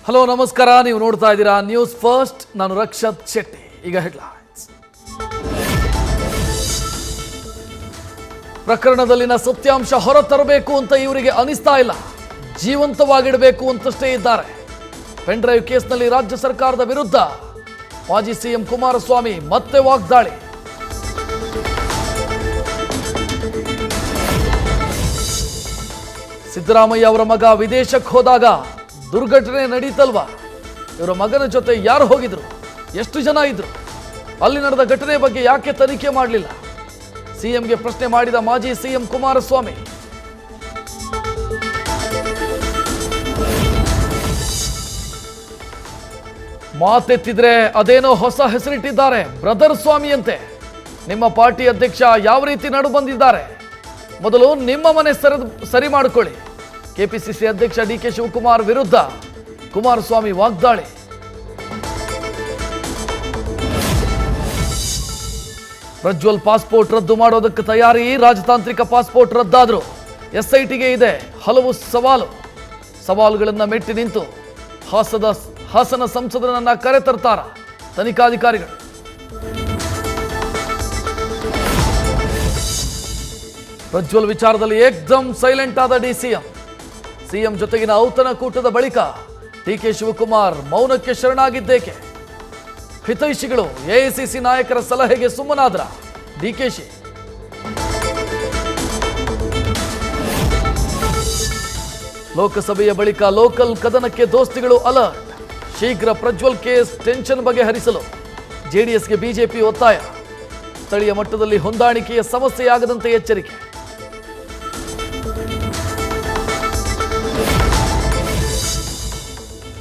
Hello ನಮಸ್ಕಾರ, ನೀವು ನೋಡ್ತಾ ಇದ್ದೀರಾ ನ್ಯೂಸ್ ಫಸ್ಟ್. ನಾನು ರಕ್ಷತ್ ಶೆಟ್ಟಿ. ಈಗ ಹೆಡ್ಲೈನ್ಸ್. ಪ್ರಕರಣದಲ್ಲಿನ ಸತ್ಯಾಂಶ ಹೊರತರಬೇಕು ಅಂತ ಇವರಿಗೆ ಅನಿಸ್ತಾ ಇಲ್ಲ, ಜೀವಂತವಾಗಿಡಬೇಕು ಅಂತಷ್ಟೇ ಇದ್ದಾರೆ. ಪೆನ್ ಡ್ರೈವ್ ಕೇಸ್ನಲ್ಲಿ ರಾಜ್ಯ ಸರ್ಕಾರದ ವಿರುದ್ಧ ಮಾಜಿ ಸಿಎಂ ಕುಮಾರಸ್ವಾಮಿ ಮತ್ತೆ ವಾಗ್ದಾಳಿ. ಸಿದ್ದರಾಮಯ್ಯ ಅವರ ಮಗ ವಿದೇಶಕ್ಕೆ ಹೋದಾಗ ದುರ್ಘಟನೆ ನಡೀತಲ್ವಾ? ಇವರ ಮಗನ ಜೊತೆ ಯಾರು ಹೋಗಿದ್ರು, ಎಷ್ಟು ಜನ ಇದ್ರು, ಅಲ್ಲಿ ನಡೆದ ಘಟನೆ ಬಗ್ಗೆ ಯಾಕೆ ತನಿಖೆ ಮಾಡಲಿಲ್ಲ? ಸಿಎಂಗೆ ಪ್ರಶ್ನೆ ಮಾಡಿದ ಮಾಜಿ ಸಿಎಂ ಕುಮಾರಸ್ವಾಮಿ. ಮಾತೆತ್ತಿದ್ರೆ ಅದೇನೋ ಹೊಸ ಹೆಸರಿಟ್ಟಿದ್ದಾರೆ, ಬ್ರದರ್ ಸ್ವಾಮಿ ಅಂತೆ. ನಿಮ್ಮ ಪಾರ್ಟಿ ಅಧ್ಯಕ್ಷ ಯಾವ ರೀತಿ ನಡು ಬಂದಿದ್ದಾರೆ? ಮೊದಲು ನಿಮ್ಮ ಮನೆ ಸರಿ ಮಾಡಿಕೊಳ್ಳಿ. ಕೆಪಿಸಿಸಿ ಅಧ್ಯಕ್ಷ ಡಿಕೆ ಶಿವಕುಮಾರ್ ವಿರುದ್ಧ ಕುಮಾರಸ್ವಾಮಿ ವಾಗ್ದಾಳಿ. ಪ್ರಜ್ವಲ್ ಪಾಸ್ಪೋರ್ಟ್ ರದ್ದು ಮಾಡೋದಕ್ಕೆ ತಯಾರಿ. ರಾಜತಾಂತ್ರಿಕ ಪಾಸ್ಪೋರ್ಟ್ ರದ್ದಾದ್ರು ಎಸ್ಐಟಿಗೆ ಇದೆ ಹಲವು ಸವಾಲುಗಳನ್ನು ಮೆಟ್ಟಿ ನಿಂತು ಹಾಸನ ಸಂಸದರನ್ನ ಕರೆತರ್ತಾರ ತನಿಖಾಧಿಕಾರಿಗಳು. ಪ್ರಜ್ವಲ್ ವಿಚಾರದಲ್ಲಿ ಏಕ್ದಮ್ ಸೈಲೆಂಟ್ ಆದ ಸಿಎಂ ಜೊತೆಗಿನ ಔತಣಕೂಟದ ಬಳಿಕ ಡಿಕೆ ಶಿವಕುಮಾರ್ ಮೌನಕ್ಕೆ ಶರಣಾಗಿದ್ದೇಕೆ? ಹಿತೈಷಿಗಳು ಎಐಸಿಸಿ ನಾಯಕರ ಸಲಹೆಗೆ ಸುಮ್ಮನಾದ್ರ ಡಿಕೆಶಿ. ಲೋಕಸಭೆಯ ಬಳಿಕ ಲೋಕಲ್ ಕದನಕ್ಕೆ ದೋಸ್ತಿಗಳು ಅಲರ್ಟ್. ಶೀಘ್ರ ಪ್ರಜ್ವಲ್ ಕೇಸ್ ಟೆನ್ಷನ್ ಬಗೆಹರಿಸಲು ಜೆಡಿಎಸ್ಗೆ ಬಿಜೆಪಿ ಒತ್ತಾಯ. ಸ್ಥಳೀಯ ಮಟ್ಟದಲ್ಲಿ ಹೊಂದಾಣಿಕೆಯ ಸಮಸ್ಯೆಯಾಗದಂತೆ ಎಚ್ಚರಿಕೆ.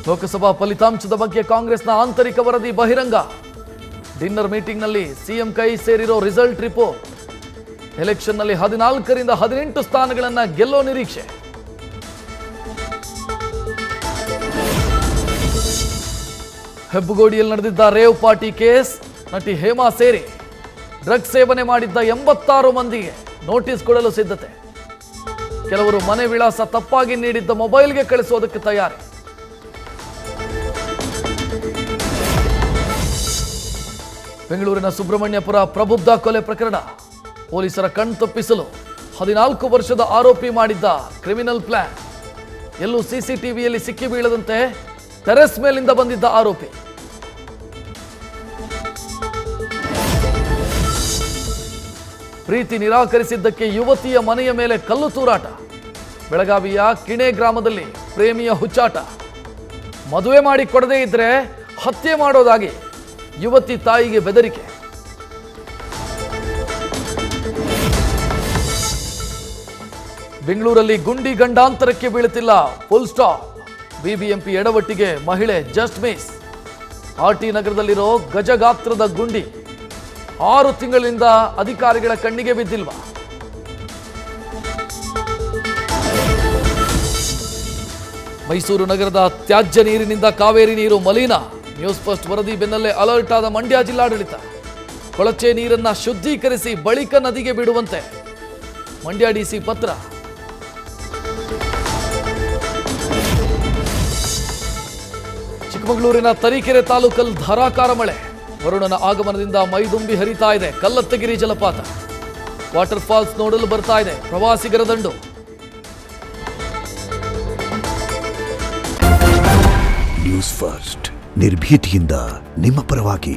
ಲೋಕಸಭಾ ಫಲಿತಾಂಶದ ಬಗ್ಗೆ ಕಾಂಗ್ರೆಸ್ನ ಆಂತರಿಕ ವರದಿ ಬಹಿರಂಗ. ಡಿನ್ನರ್ ಮೀಟಿಂಗ್ನಲ್ಲಿ ಸಿಎಂ ಕೈ ಸೇರಿರೋ ರಿಸಲ್ಟ್ ರಿಪೋರ್ಟ್. ಎಲೆಕ್ಷನ್ನಲ್ಲಿ 14ರಿಂದ 18 ಸ್ಥಾನಗಳನ್ನು ಗೆಲ್ಲೋ ನಿರೀಕ್ಷೆ. ಹೆಬ್ಬಗೋಡಿಯಲ್ಲಿ ನಡೆದಿದ್ದ ರೇವ್ ಪಾರ್ಟಿ ಕೇಸ್. ನಟಿ ಹೇಮಾ ಸೇರಿ ಡ್ರಗ್ಸ್ ಸೇವನೆ ಮಾಡಿದ್ದ 86 ಮಂದಿಗೆ ನೋಟಿಸ್ ಕೊಡಲು ಸಿದ್ಧತೆ. ಕೆಲವರು ಮನೆ ವಿಳಾಸ ತಪ್ಪಾಗಿ ನೀಡಿದ್ದ ಮೊಬೈಲ್ಗೆ ಕಳಿಸೋದಕ್ಕೆ ತಯಾರಿ. ಬೆಂಗಳೂರಿನ ಸುಬ್ರಹ್ಮಣ್ಯಪುರ ಪ್ರಬುದ್ಧ ಕೊಲೆ ಪ್ರಕರಣ. ಪೊಲೀಸರ ಕಣ್ತಪ್ಪಿಸಲು 14 ವರ್ಷದ ಆರೋಪಿ ಮಾಡಿದ್ದ ಕ್ರಿಮಿನಲ್ ಪ್ಲಾನ್. ಎಲ್ಲೂ ಸಿಸಿಟಿವಿಯಲ್ಲಿ ಸಿಕ್ಕಿ ಬೀಳದಂತೆ ಟೆರೆಸ್ ಮೇಲಿಂದ ಬಂದಿದ್ದ ಆರೋಪಿ. ಪ್ರೀತಿ ನಿರಾಕರಿಸಿದ್ದಕ್ಕೆ ಯುವತಿಯ ಮನೆಯ ಮೇಲೆ ಕಲ್ಲು ತೂರಾಟ. ಬೆಳಗಾವಿಯ ಕಿಣೆ ಗ್ರಾಮದಲ್ಲಿ ಪ್ರೇಮಿಯ ಹುಚ್ಚಾಟ. ಮದುವೆ ಮಾಡಿ ಕೊಡದೇ ಇದ್ರೆ ಹತ್ಯೆ ಮಾಡೋದಾಗಿ ಯುವತಿ ತಾಯಿಗೆ ಬೆದರಿಕೆ. ಬೆಂಗಳೂರಲ್ಲಿ ಗುಂಡಿ ಗಂಡಾಂತರಕ್ಕೆ ಬೀಳುತ್ತಿಲ್ಲ, ಫುಲ್ ಸ್ಟಾಪ್. ಬಿಬಿಎಂಪಿ ಎಡವಟ್ಟಿಗೆ ಮಹಿಳೆ ಜಸ್ಟ್ ಮಿಸ್. ಆರ್ಟಿ ನಗರದಲ್ಲಿರೋ ಗಜಗಾತ್ರದ ಗುಂಡಿ 6 ತಿಂಗಳಿಂದ ಅಧಿಕಾರಿಗಳ ಕಣ್ಣಿಗೆ ಬಿದ್ದಿಲ್ವಾ? ಮೈಸೂರು ನಗರದ ತ್ಯಾಜ್ಯ ನೀರಿನಿಂದ ಕಾವೇರಿ ನೀರು ಮಲಿನ. ನ್ಯೂಸ್ ಫಸ್ಟ್ ವರದಿ ಬೆನ್ನಲ್ಲೇ ಅಲರ್ಟ್ ಆದ ಮಂಡ್ಯ ಜಿಲ್ಲಾಡಳಿತ. ಕೊಳಚೆ ನೀರನ್ನ ಶುದ್ಧೀಕರಿಸಿ ಬಳಿಕ ನದಿಗೆ ಬಿಡುವಂತೆ ಮಂಡ್ಯ ಡಿಸಿ ಪತ್ರ. ಚಿಕ್ಕಮಗಳೂರಿನ ತರೀಕೆರೆ ತಾಲೂಕಲ್ಲಿ ಧಾರಾಕಾರ ಮಳೆ. ವರುಣನ ಆಗಮನದಿಂದ ಮೈದುಂಬಿ ಹರಿತಾ ಇದೆ ಕಲ್ಲತ್ತಗಿರಿ ಜಲಪಾತ. ವಾಟರ್ ಫಾಲ್ಸ್ ನೋಡಲು ಬರ್ತಾ ಇದೆ ಪ್ರವಾಸಿಗರ ದಂಡು. ನ್ಯೂಸ್ ಫಸ್ಟ್ ನಿರ್ಭೀತಿಯಿಂದ ನಿಮ್ಮ ಪರವಾಗಿ.